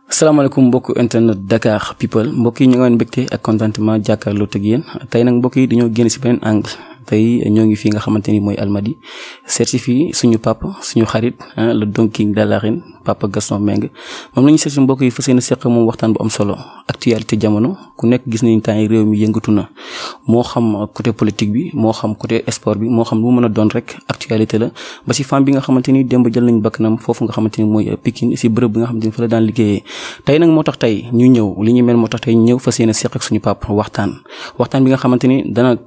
salaamaaleykum mbokk internet Dakar People mbokk yi ñu ngi leen mbégte ak contentement jàkkaarloo ak yéen tey nag mbokk yi dañoo génn ci beneen angle tey ñoo ngi fii nga xamante ni mooy Almadies certifié suñu papa suñu xarit le Don King de l'arène papa Gaston Mbengue moom la ñu seet si mbokk yi fas yéene seq moom waxtaan bu am solo actualité jamono ku nekk gis nañu temps yi réew mi yëngatu na moo xam côté politique bi moo xam côté sport bi moo xam lu mën a doon rek actualité la ba ci femme bi nga xamante ni démb jël nañ bakkanam foofu nga xamante ni mooy Pikine ci bërëb bi nga xamante ni fa la daan liggéeyee tey nag moo tax tey ñu ñëw li ñu mel moo tax tey ñu ñëw fas yéene seq ak suñu papa waxtaan bi nga xamante ni dana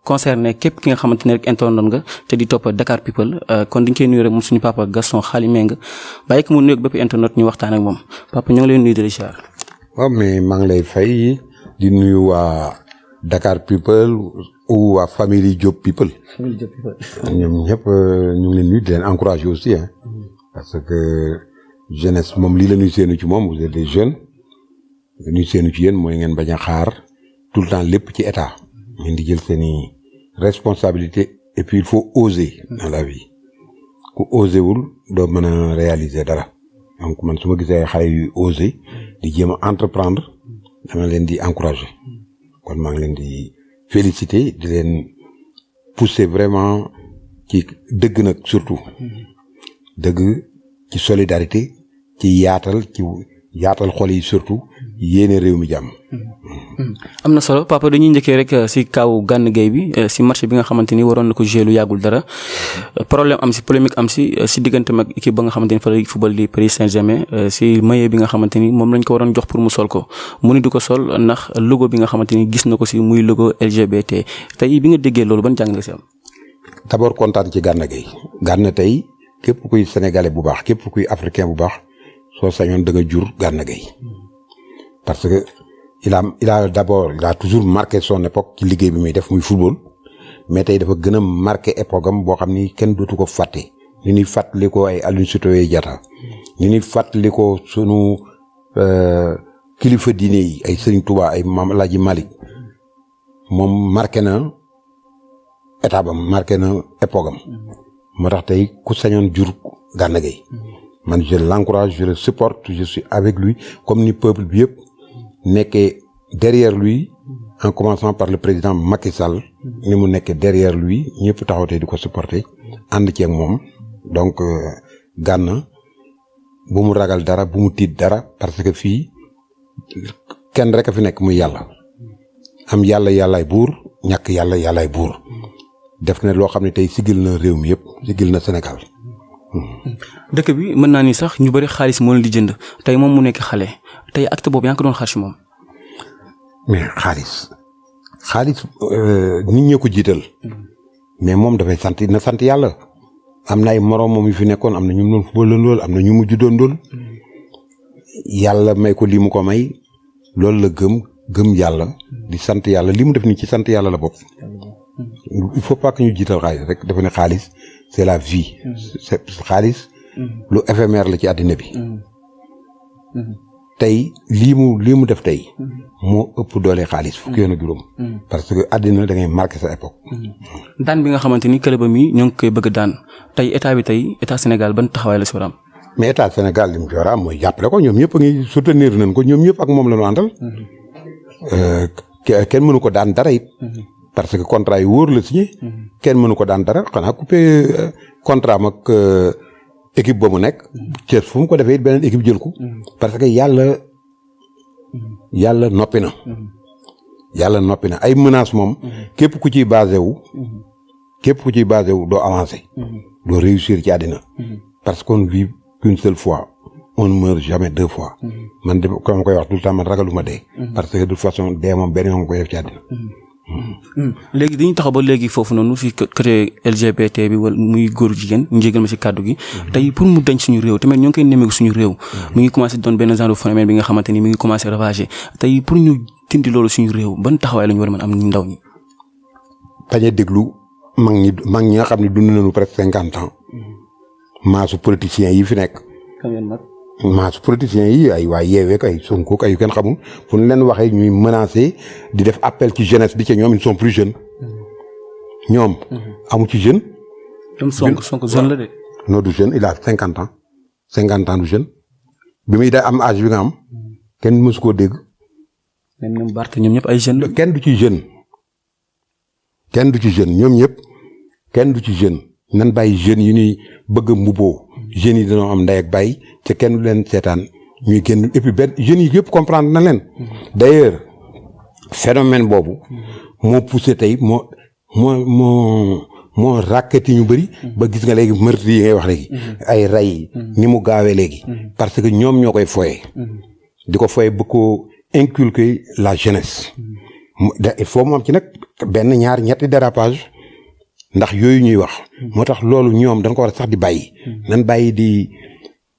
concerné képp ki nga xamante ne rek internet nga te di topp Dakar People kon dañ koy nuyu rek moom suñu papa Gaston Xaali Mbengue bàyyi ko mu nuyu bépp internet ñu waxtaan ak moom papa ñoo ngi lay nuyu di la ziar. waaw mais maa ngi lay fay di nuyu waa Dakar People ou waa famille Diop People. ñoom ñëpp ñu ngi leen nuyu di leen encourager aussi parce que jeunesse moom lii la ñuy séenu ci moom vous êtes des jeunes li ñuy séenu ci yéen mooy ngeen bañ a xaar tout le temps lépp ci état. ngeen di jël seeni responsabilité et puis il faut oser dans la vie ku oser wul doo mën a réaliser dara donc man su ma gisee xale yu oser di jéem a entreprendre dama leen di encourager kon maa ngi leen di féliciter di leen pousser vraiment ci dëgg nag surtout dëgg ci solidarité ci yaatal xol yi surtout yéene réew mi jàmm. am na solo papa dañuy njëkkee rek ci kaw Gana Gueye bi ci match bi nga xamante ni waroon na ko jouer lu yàggul dara problème am ci polémique am ci diggante mag équipe ba nga xamante ni fa lay football di Paris Saint-Germain ci maillot bi nga xamante ni moom lañ ko waroon jox pour mu sol ko mu ni du ko sol ndax logo bi nga xamante ni gis na ko ci muy logo LGBT tey bi nga déggee loolu ban jàng nga ci am. d'abord kontaan ci Gana Gueye. Gana tey képp kuy sénégalais bu baax képp kuy africain bu baax soo sañoon da nga jur Gana Gueye parce que il a toujours marqué son époque ci liggéey bi muy def muy football mais tey dafa gën a marqué époque am boo xam ni kenn dootu ko fàtte ni ñuy fàttali ko ay Aline Sitoé Diatta ni ñuy fàttali ko sunu kilifa diine yi ay Serigne Touba ay Mame El Hadji Malick moom marqué na état am marqué na époque am moo tax tey ku sañoon jur Gana Gueye man je l'encourage je le supporte je suis avec lui comme ni peuple bi yëpp nekkee derrière lui en commençant par le président Macky Sall ni mu nekkee derrière lui ñëpp taxaw tey di ko supporter ànd ci ak moom donc Gana bu mu ragal dara bu mu tiit dara parce que fii kenn rek a fi nekk muy yàlla am yàllaay buur ñàkk yàllaay buur def na loo xam ne tey sigil na réew mi yëpp sigil na Sénégal. dëkk bi mën naa ni sax ñu bari xaalis moo leen di jënd tey moom mu nekk xale tey acte boobu yaa ngi ko doon xaar ci moom. mais xaalis nit ñi ko jiital mais moom dafay sant yàlla am na ay moroom moom yu fi nekkoon am na ñu doon football am na ñu mujj doon doon yàlla may ko lii mu ko may loolu la gëm yàlla di sant yàlla li mu def ni ci sant yàlla la bokk. il faut pas que ñu jiital xaalis rek dafa ne xaalis c'est la vie. xaalis lu éphémère la ci àddina bi. tey lii mu def tey moo ëpp doole xaalis fukki yoon ak juróom. parce que àddina da ngay marqué sa époque. daan bi nga xamante ni club mi ñoo ngi koy bëgg daan tey état Sénégal ban taxawaay la si war a am. mais état Sénégal li mu ci war a am mooy jàppale ko ñoom ñëpp a ngi soutenir nañ ko ñoom ñëpp ak moom la ñu àndal. kenn mënu ko daan dara it. parce que contrat yi wóor la signé. kenn mënu ko daan dara xanaa coupé contrat am ak équipe ba mu nekk. Thiès fu mu ko defee it beneen équipe jël ko. parce que yàlla noppi na. yàlla noppi na ay menaces moom. képp ku ciy basé wu. doo avancer. doo réussir ci àddina. parce qu'on vit qu'une seule fois. on ne meurt jamais deux fois. man de comme koy wax tout le temps man ragaluma dee. parce que de toute façon dee moom benn yoon koy def ci àddina. léegi dañuy taxaw ba léegi foofu noonu ci côté LGBT bi wala muy góor jigéen ñu jégal ma ci kàddu gi tey pour mu dañ suñu réew tamit ñoo ngi koy nemmeeku suñu réew mi ngi commencé doon benn genre phénomène bi nga xamante ni mi ngi commencé ravager tey pour ñu dindi loolu suñu réew ban taxawaay la ñu war a mën am ñu ndaw ñi. bañ a déglu mag ñi nga xam ne dund nañu presque 50 ans maasu politiciens yi fi nekk. maasu politiciens yi ay waa Yewwi ay Sonko ay yu kenn xamul fu ñu leen waxee ñuy menacer di def appel ci jeunesse bi ci ñoom ils sont plus jeunes ñoom. amu ci jeune. Sonko jeune la de. non du jeune il a 50 ans du jeune. bi muy da am âge bi nga am kenn mësu koo dégg. même ñoom Barth ñoom ñëpp ay jeunes. kenn du ci jeune ñoom ñëpp kenn du ci jeune nan bàyyi jeunes yi ñuy bëgg a mbubboo jeunes yi dañoo am ndey ak bàyyi te kenn du leen seetaan ñuy génn et puis benn jeunes yi yëpp comprendre na leen. d'ailleurs phénomène boobu moo poussé tey moo ràkkati ñu bëri ba gis nga léegi meurtre yi ngay wax léegi ay rey ni mu gaawee léegi parce que ñoom ñoo koy foyee di ko foyee bëgg ko inculquer la jeunesse il faut mu am ci nag benn ñaar ñetti dérapage ndax yooyu ñuy wax moo tax loolu ñoom dañ ko war a sax di bàyyi nan bàyyi di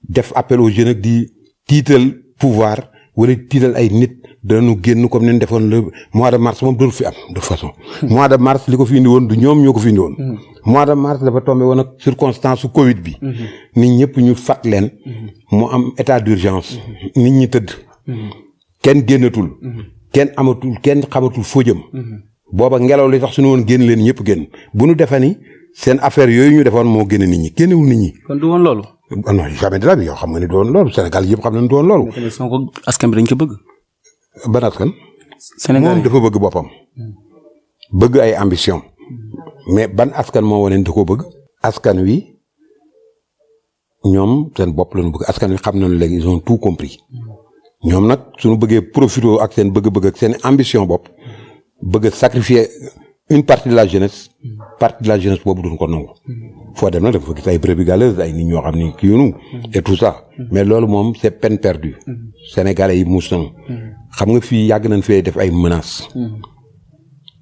def appel aux jeunes di tiital pouvoir wala tiital ay nit dañu génn comme ni ñu defoon le mois de mars moom dootu fi am de toute façon. mois de mars li ko fi indi woon du ñoom ñoo ko fi indi woon. mois de mars dafa tombé woon ak circonstance su Covid bi. nit ñëpp ñu fat leen. mu am état d'urgence. nit ñi tëdd. kenn génnatul. kenn amatul kenn xamatul foo jëm. booba ngelaw li sax suñu woon génn leen ñëpp génn bu nu defee ni seen affaire yooyu ñu defoon moo génne nit ñi génnewul nit ñi. kon du woon loolu. non jamais de la vie yow xam nga ni du woon loolu Sénégal yëpp xam nañ du woon loolu. Sonko askan bi dañ ko bëgg. ban askan. Sénégal moom dafa bëgg boppam. bëgg ay ambition. mais ban askan moo wane da koo bëgg. askan wi ñoom seen bopp lañu bëgg askan wi xam nañu léegi ils ont tout compris. ñoom nag suñu bëggee profité ak seen bëgg-bëgg ak seen ambition bopp bëgg a sacrifier une partie de la jeunesse. partie de la jeunesse boobu duñ ko nangu. foo dem nag dafa gis ay brebis galeuses ay nit ñoo xam ni kii nu et tout ça. mais loolu moom c'est peine perdue. Sénégalais yi muus nañu. xam nga fii yàgg nañ fee def ay menaces.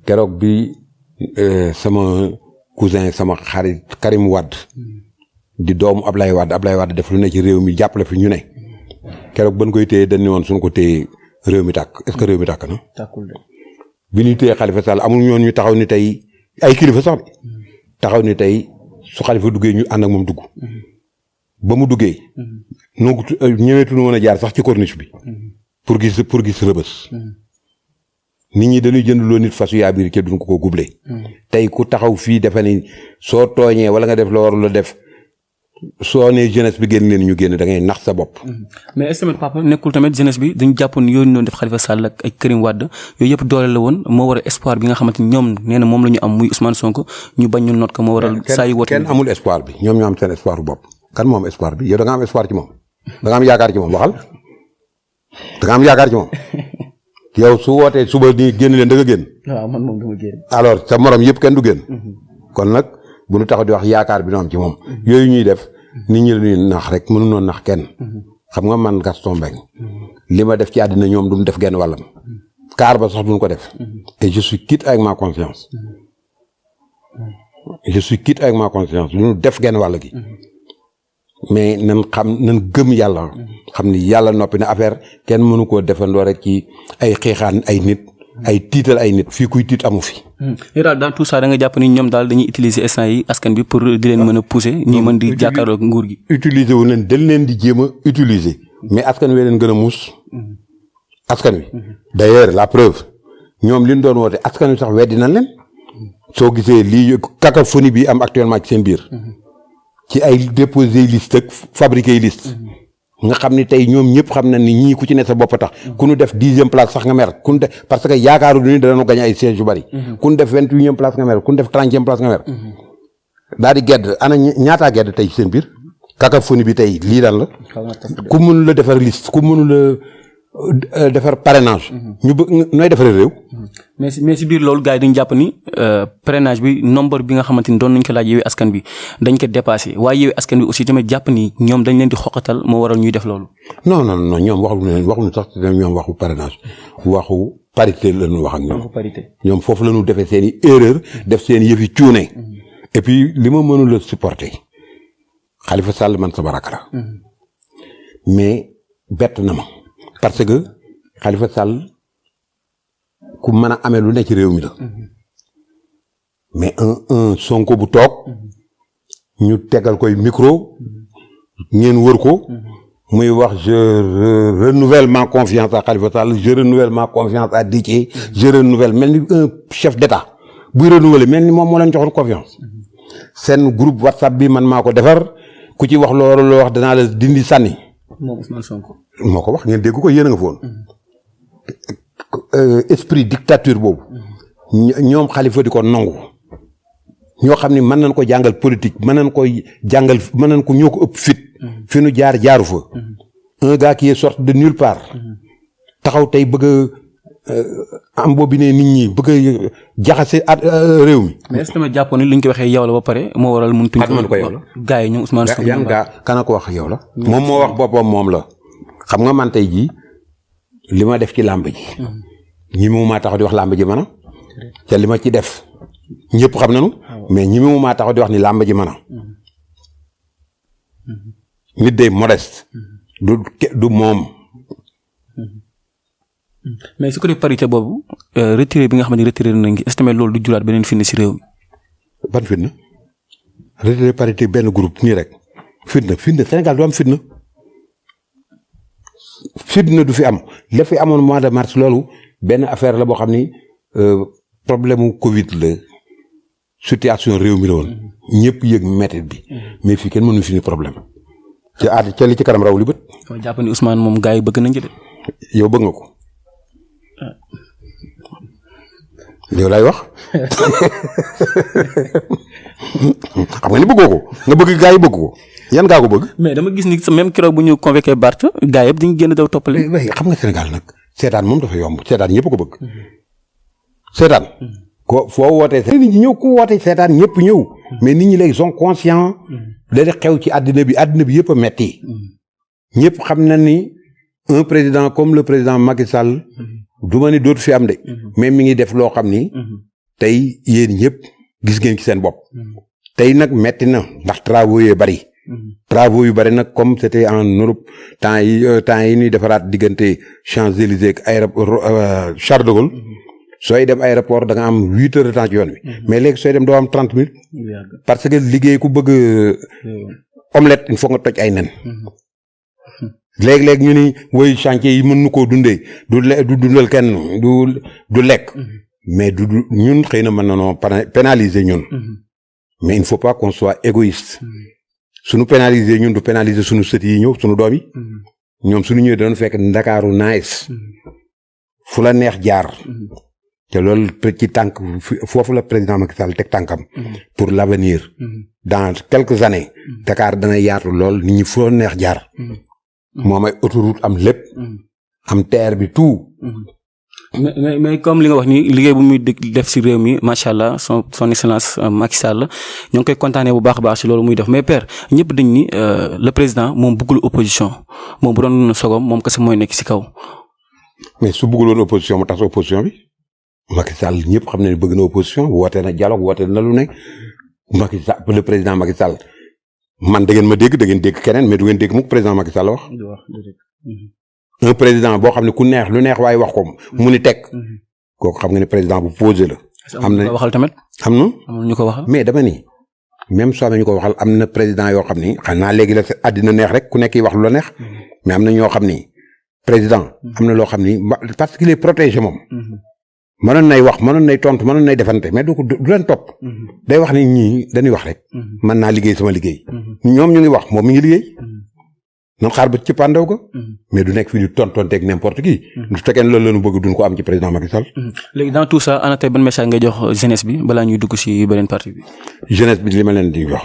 keroog bi sama cousin sama xarit Karim Wade. di doomu Ablaye Wade def lu ne ci réew mi jàppale fi ñu ne. keroog ban koy téye dañ ne woon suñu ko téye réew mi tàkk est-ce que réew mi tàkk na. tàkkul de. bi ñuy téye Khalifa Sall amul ñoon ñu taxaw ni tey ay kilifa sax taxaw ni tey su Khalifa duggee ñu ànd ak moom dugg. ba mu duggee. noo ñëweetuñu woon a jaar sax ci corniche bi. pour gis rëbës. nit ñi dañuy jëndloo nit fasu yaa biir ca duñ ko guble. tey ku taxaw fii defe ni soo tooñee wala nga def la warul la def soo nee jeunesse bi génn leen ñu génn da ngay nax sa bopp. mais est-ce que tamit papa nekkul tamit jeunesse bi dañu jàppoon yooyu noonu def Khalifa Sall ak ay Karim Wade yooyu yëpp doole la woon moo waral espoir bi nga xamante ni ñoom nee na moom la ñu am muy Ousmane Sonko ñu bañ ñu noot ko moo waral. saa yu woote kenn amul espoir bi ñoom ñoo am seen espoir bu bopp. kan moo am espoir bi yow da nga am espoir ci moom da nga am yaakaar ci moom waxal da nga am yaakaar ci moom yow su wootee suba di génn leen da nga génn. waaw man moom dama génn. alors sa morom yëpp kenn du génn. kon nag bu ñu taxaw di wax yaakaar bi ñu am ci moom. yooyu ñuy def. nit ñi la ñuy nax rek mënuñoo nax kenn. xam nga man Gaston Mbengue. li ma def ci àddina ñoom duñ def genn wàllam. kaar ba sax duñ ko def. et je suis quitte avec ma conscience. duñu def genn wàll gi. mais nan gëm yàlla. xam ni yàlla noppi na affaire kenn mënu koo defandoo rek ci ay xeexaan ay nit. ay tiital ay nit fii kuy tiit amu fi. yow daal dans tout ça da nga jàpp ni ñoom daal dañuy utiliser instant yi askan bi pour di leen mën a pousser ñuy mën di jàkkaarloog nguur gi. utiliser wu leen dañ leen di jéem a utiliser. mais askan wi leen gën a muus. askan wi. d'ailleurs la preuve ñoom li ñu doon woote askan wi sax weddi nañ leen. soo gisee lii cacophonie bi am actuellement ci seen biir. ci ay déposer liste ak fabriquer liste. nga xam ni tey ñoom ñëpp xam na ni ñii ku ci ne sa bopp tax ku ñu def 10e place sax nga mer ku ñu def parce que yaakaaru ni danañu gañ ay sièges yu bari. ku ñu def 28e place nga mer ku ñu def 30e place nga mer. daal di gedd ana ñaataa gedd tey seen biir. cacophonie bi tey lii daal la. ku mënu la defar liste ku mënu la defar parrainage. ñu bëgg nooy defaree réew. mais si biir loolu gars yi dañu jàpp ni parrainage bi nombre bi nga xamante ni doon nañu ko laaj Yewwi Askan Wi dañ ko dépassé waaye Yewwi Askan Wi aussi tamit jàpp ni ñoom dañ leen di xoqatal moo waral ñuy def loolu. non ñoom waxuñu sax ñoom waxu parrainage waxu parité la ñu wax ak ñoom. ñoom foofu la ñu defee seen i erreur def seen yëfi cuune. et puis li ma mënul a supporter Khalifa Sall man sama rakk la. mais bett na ma. parce que Khalifa Sall ku mën a amee lu ne ci réew mi la. mais un Sonko bu toog. ñu tegal koy micro. ngeen wër ko. muy wax je renouvelle ma confiance à Khalifa Sall je renouvelle ma confiance à Déthié. je renouvelle mel ni un chef d'état buy renouveler mel ni moom moo leen joxoon confiance. seen groupe WhatsApp bi man maa ko defar ku ci wax loolu loo wax danaa la dindi sànni. moom Ousmane Sonko. moo ko wax ngeen dégg ko yéen a nga foon. esprit dictature boobu. ñoom Khalifa di ko nangu. ñoo xam ne mën nañ ko jàngal politique mën nañ ko ñoo ko ëpp fit. fi nu jaaru fa. un gars qui est sorti de nulle part. taxaw tey bëgg a am boobu ne nit ñi bëgg a jaxase réew mi. mais est-ce que tamit jàppoon ni li ñu ko waxee yow la ba pare moo waral mënut a. man ko yow la gars yi ñoom Ousmane Sonko. yan gaa kana ko wax yow la. moom moo wax boppam moom la. xam nga man tey jii li ma def ci làmb ji. ñi mu maa taxaw di wax làmb ji mën a. te li ma ci def ñëpp xam nañu. mais ñi mu maa taxaw di wax ni làmb ji mën a. nit day modeste. du moom. mais su ko dee parité boobu retiré bi nga xamante ni retiré nañ est-ce que loolu du juraat beneen fitna si réew mi. ban fitna retiré parité benn groupe nii rek fitna Sénégal du am fitna du fi am la fi amoon mois de mars loolu benn affaire la boo xam ni problème mu Covid la situation réew mi la woon ñëpp yëg métti bi mais fii kenn mënu fi ni problème ca li ci kanam raw li bët. waaw jàpp ni Ousmane moom gars yi bëgg nañ ci de. yow bëgg nga ko. yow lay wax xam nga ni bëggoo ko nga bëgg gaa yi bëgg ko yan gaa ko bëgg. mais dama gis ni même keroog bu ñu convoqué Barth gaa yëpp dañu génn daw toppale. xam nga Sénégal nag seetaan moom dafa yomb seetaan ñëpp ko bëgg. seetaan. ko foo wootee. nit ñi ñëw ku wootee seetaan ñëpp ñëw. mais nit ñi léegi sont conscients. da xew ci àddina bi yëpp a metti. ñëpp xam na ni un président comme le président Macky Sall. du ma ni dootu fi am de. mais mi ngi def loo xam ni. tey yéen ñëpp gis ngeen ci seen bopp. tey nag metti na ndax travaux yee bari. travaux yu bari nag comme c'était en Europe temps yi ñuy defaraat diggante Champs-Élysées ak aéroport Charles de Gaulle. sooy dem aéroport da nga am 8 heures de temps ci yoon wi. mais léegi sooy dem doo am 30 minutes. parce que liggéey ku bëgg omelette il faut nga toj ay nen. léeg-léeg ñu ni woy chantier yi mën nu koo dundee du dundal kenn du lekk. mais ñun xëy na mën na noo pénaliser ñun. mais il ne faut pas qu'on soit égoïste. suñu pénaliser ñun du pénaliser suñu sët yi ñëw suñu doom yi. ñoom suñu ñëwee doon fekk Ndakaaru nice fu la neex jaar. te loolu ci tànk foofu la président Macky Sall teg tànkam. pour l'avenir. dans quelques années. Dakar dana yaatu lool nit ñi fu la neex jaar. moom ay autoroute am lépp. am terre bi tout. mais comme li nga wax ni liggéey bu muy def si réew mi macha allah son excellence Macky Sall ñoo ngi koy kontaanee bu baax a baax si loolu muy def mais père ñëpp dañ ni le président moom bëggul opposition moom bu doon sogom moom kese mooy nekk si kaw. mais su bëggul woon opposition mu tax opposition bi Macky Sall ñëpp xam ne bëgg na opposition woote na dialogue woote na lu ne Macky Sall le président Macky Sall man da ngeen ma dégg da ngeen dégg keneen mais du ngeen dégg mukk président Macky Sall wax. un président boo xam ne ku neex lu neex waaye wax ko mu ni teg kooku xam nga ne président bu posé la. am na waxal tamit. am na ñu ko waxal. mais dama ni même soo amee ñu ko waxal am na président yoo xam ni xam naa léegi la àddina neex rek ku nekk yi wax lu la neex. mais am na ñoo xam ni président. am na loo xam ni parce qu'il est protégé moom. mënoon nay wax mënoon nay tontu mënoon nay defante mais du leen topp. day wax ni ñii dañuy wax rek. mën naa liggéey sama liggéey. ñoom ñu ngi wax moom mi ngi liggéey. noonu xaar ba ci pandaw ko. mais du nekk fii di tontonteeg n'importe qui. du fekkee ne loolu la ñu bëgg duñ ko am ci président Macky Sall. léegi dans tout ça ana tey ban message ngay jox jeunesse bi balaa ñuy dugg si beneen parti bi. jeunesse bi li ma leen di wax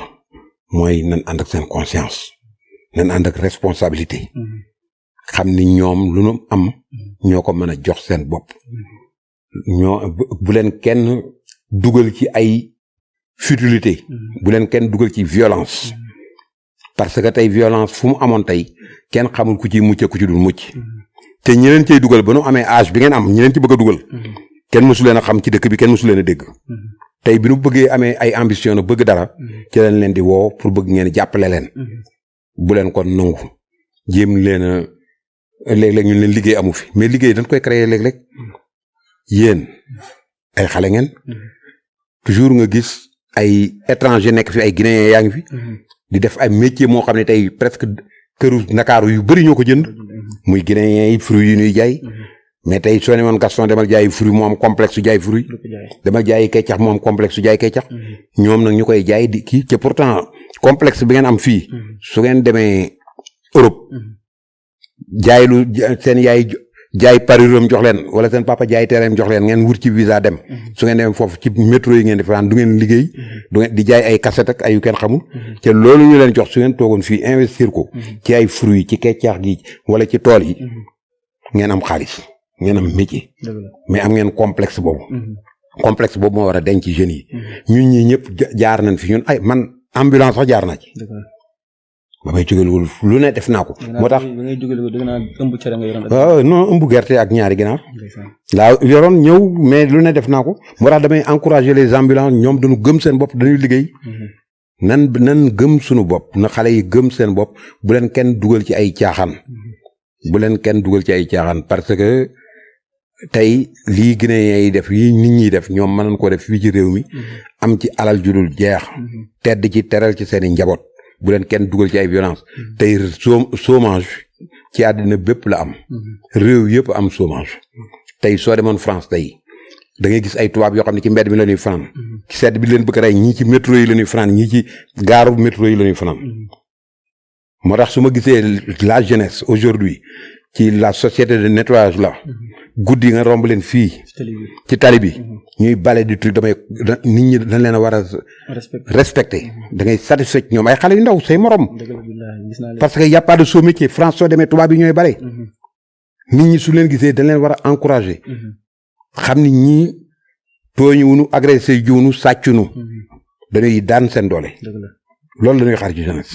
mooy nan ànd ak seen conscience. nan ànd ak responsabilité. xam ni ñoom lu nu am. ñoo ko mën a jox seen bopp. bu leen kenn dugal ci ay futilité. bu leen kenn dugal ci violence. parce que tey violence fu mu amoon tey kenn xamul ku ci mucc ku ci dul mucc. te ñi leen cay dugal ba nu amee âge bi ngeen am ñi leen ci bëgg a dugal. kenn mësu leen a xam ci dëkk bi kenn mësu leen a dégg. tey bi nu bëggee amee ay ambition na bëgg dara. ci leen leen di woo pour bëgg ngeen jàppale leen. bu leen kon nangu. jéem leen a léeg-léeg ñu leen liggéey amu fi mais liggéey dañ koy créer léeg-léeg. yéen ay xale ngeen. toujours nga gis ay étranger nekk fi ay guinéen yaa ngi fi. di def ay métier moo xam ne tey presque këru Ndakaaru yu bëri ñoo ko jënd. muy guinéen yi fruits yi ñuy jaay. mais tey soo ne woon Gaston demal jaay fruit mu am complexe su jaay fruit. demal jaay keccax mu am complexe su jaay keccax. ñoom nag ñu koy jaay di kii te pourtant complexe bi ngeen am fii. su ngeen demee Europe. jaay seen yaay jaay pariram jox leen wala seen papa jaay terrain jox leen ngeen wut ci visa dem su ngeen demee foofu ci métro yi ngeen di fanaan du ngeen liggéey du ngeen di jaay ay cassette ak ay yu kenn xamul te loolu ñu leen jox su ngeen toogoon fii investir ko ci ay fruits ci keccaax gi wala ci tool yi ngeen am xaalis ngeen am métier mais am ngeen complexe boobu moo war a denc ci jeunes yi ñun ñii ñëpp jaar nañ fi ñun ay man ambulance sax jaar naa ci ba may jóge lu ne def naa ko. moo tax waaw non ëmb gerte ak ñaari ginaar laa yoroon ñëw mais lu ne def naa ko moo tax damay encourager les ambulants ñoom dañu gëm seen bopp dañuy liggéey nan gëm suñu bopp na xale yi gëm seen bopp bu leen kenn dugal ci ay caaxaan parce que tey lii Guinéen yi def yi nit ñi def ñoom mën nañ ko def fii ci réew mi am ci alal ju dul jeex tedd ci teral ci seeni njaboot bu leen kenn dugal ci ay violence tey chômage ci àddina bépp la am réew yëpp am chômage tey soo demoon France tey da ngay gis ay tubaab yoo xam ne ci mbedd mi la ñuy fanaan ci sedd bi leen bëgg rey ñii ci métro yi la ñuy fanaan ñii ci gaaru métro yi la ñuy fanaan moo tax su ma gisee la jeunesse aujourd'hui ci la société de nettoyage là guddi nga romb leen fii ci tali bi ñuy bale di truc nit ñi dañ leen a war a respecté da ngay satisfait ñoom ay xale yu ndaw say morom parce que y a pas de sot métier France soo demee tubaab yi ñooy bale nit ñi su leen gisee dañ leen war a encourager xam ni ñii tooñu wunu agressé jiwunu sàccunu dañuy daan seen doole loolu la ñuy xaar ci jeunesse